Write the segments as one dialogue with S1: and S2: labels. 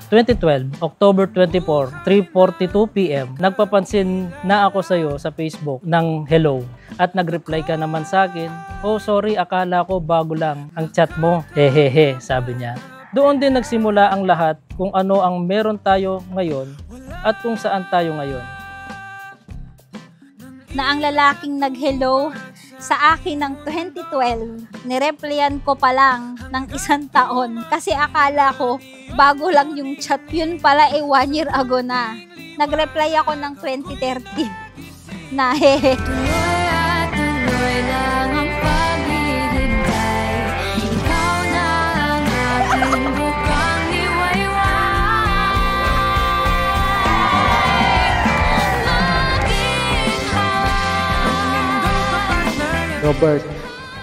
S1: 2012, October 24, 3:42 PM, nagpapansin na ako sa'yo sa Facebook ng hello at nag-reply ka naman sa akin, oh sorry, akala ko bago lang ang chat mo, hehehe, sabi niya. Doon din nagsimula ang lahat kung ano ang meron tayo ngayon at kung saan tayo ngayon.
S2: Na ang lalaking nag-hello sa akin ng 2012, nireplyan ko pa lang ng 1 taon kasi akala ko bago lang yung chat. Yun pala 1 year ago na. Nag-reply ako ng 2013 na hehe. Tuloy lang ang paghihintay, ikaw na ang aking bukang
S3: Robert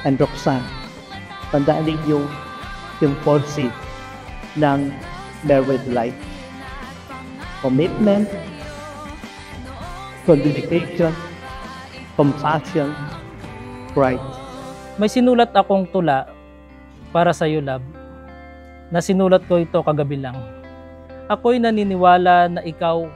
S3: and Roxanne, tandaan ninyo yung policy ng married life. Commitment, communication, compassion, pride.
S1: May sinulat akong tula para sa iyo, love. Na sinulat ko ito kagabi lang. Ako'y naniniwala na ikaw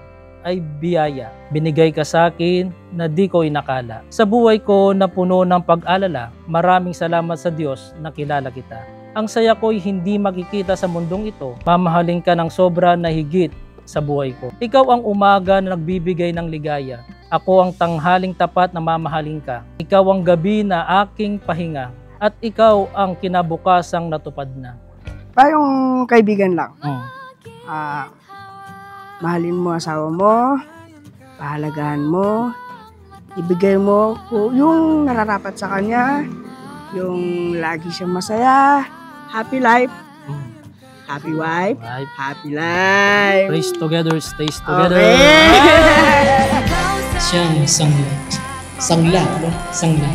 S1: ay biyaya. Binigay ka sa akin na di ko inakala. Sa buhay ko na puno ng pag-alala, maraming salamat sa Diyos na kilala kita. Ang saya ko'y hindi makikita sa mundong ito. Mamahalin ka ng sobra na higit sa buhay ko. Ikaw ang umaga na nagbibigay ng ligaya. Ako ang tanghaling tapat na mamahalin ka. Ikaw ang gabi na aking pahinga. At ikaw ang kinabukasang natupad na.
S4: Tayong kaibigan lang. Mahalin mo asawa mo, pahalagahan mo, ibigay mo yung nararapat sa kanya, yung lagi siyang masaya, happy life, happy wife, happy life.
S1: Praise together, stays together.
S4: Okay.
S5: Siyang sangla, no? Sangla.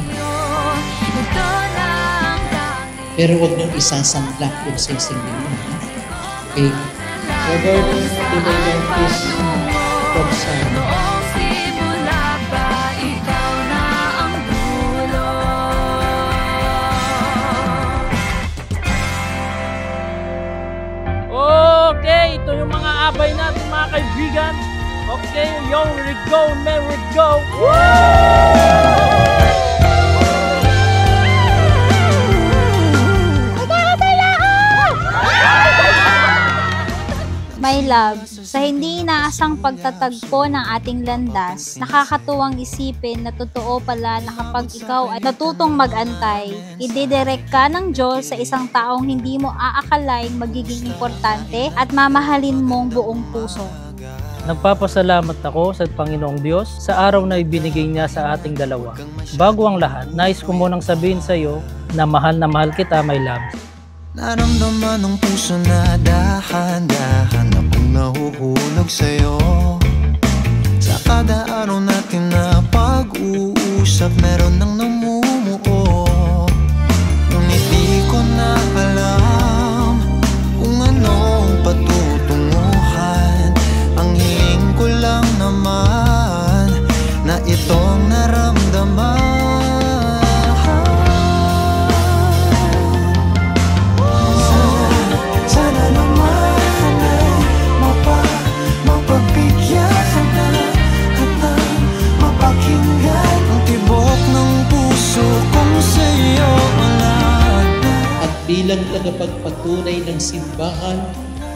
S5: Pero huwag niyong isasangla yung sing-singin mo. Okay. Robert, Pinay is Roxanne.
S1: Okay, ito yung mga abay natin mga kaibigan. Okay, yung Rigo, Merry Go.
S2: My love, sa hindi inaasang pagtatagpo ng ating landas, nakakatuwang isipin na totoo pala na kapag ikaw ay natutong mag-antay, ididirect ka ng Diyos sa isang taong hindi mo aakalain magiging importante at mamahalin mong buong puso.
S1: Nagpapasalamat ako sa Panginoong Diyos sa araw na ibinigay niya sa ating dalawa. Bago ang lahat, nais ko munang sabihin sa iyo na mahal kita, my love.
S6: Naramdaman ng puso na dahan-dahan akong nahuhulog sa'yo. Sa kada araw natin na pag-uusap, meron nang namumuo. Ngunit di ko na alam kung anong patutunguhan. Ang hiling ko lang naman na itong naramdaman.
S5: Bilang tagapagpatunay ng simbahan,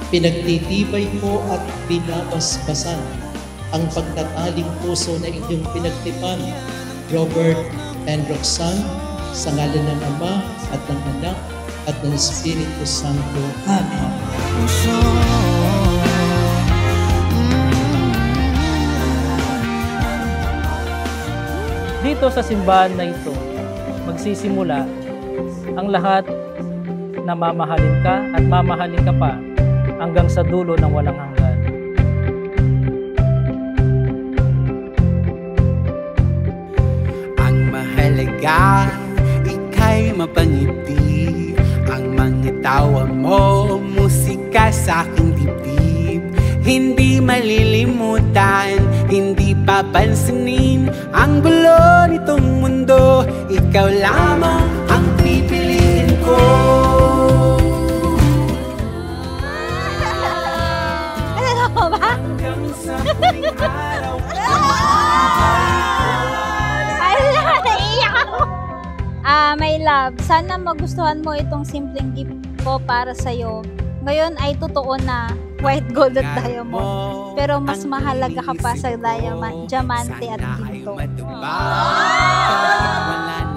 S5: pinagtitibay ko at binabasbasan ang pagtataling puso na inyong pinagtipan, Robert and Roxanne, sa ngalan ng Ama at ng Anak at ng Espiritu Santo. Amen.
S1: Dito sa simbahan na ito, magsisimula ang lahat na mamahalin ka at mamahalin ka pa hanggang sa dulo ng walang hanggan.
S7: Ang mahalaga, ika'y mapangiti. Ang mga tawa mo, musika sa aking dibdib. Hindi malilimutan, hindi papansinin ang gulo nitong mundo. Ikaw lamang ang pipiliin ko.
S2: Love, sana magustuhan mo itong simpleng gift ko para sa'yo. Ngayon ay totoo na white gold at diamond. Pero mas mahalaga ka pa sa diamante at ginto.
S7: Wala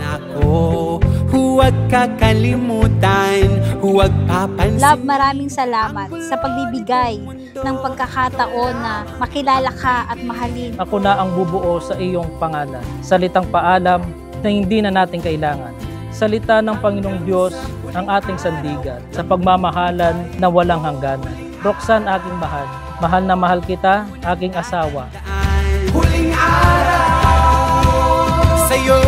S7: na ako, huwag kakalimutan, huwag papansin.
S2: Love, maraming salamat sa pagbibigay ng pagkakataon na makilala ka at mahalin.
S1: Ako na ang bubuo sa iyong pangalan. Salitang paalam na hindi na natin kailangan. Salita ng Panginoong Diyos ang ating sandigan sa pagmamahalan na walang hangganan. Roxanne, aking mahal. Mahal na mahal kita, aking asawa.
S7: Huling araw sa'yo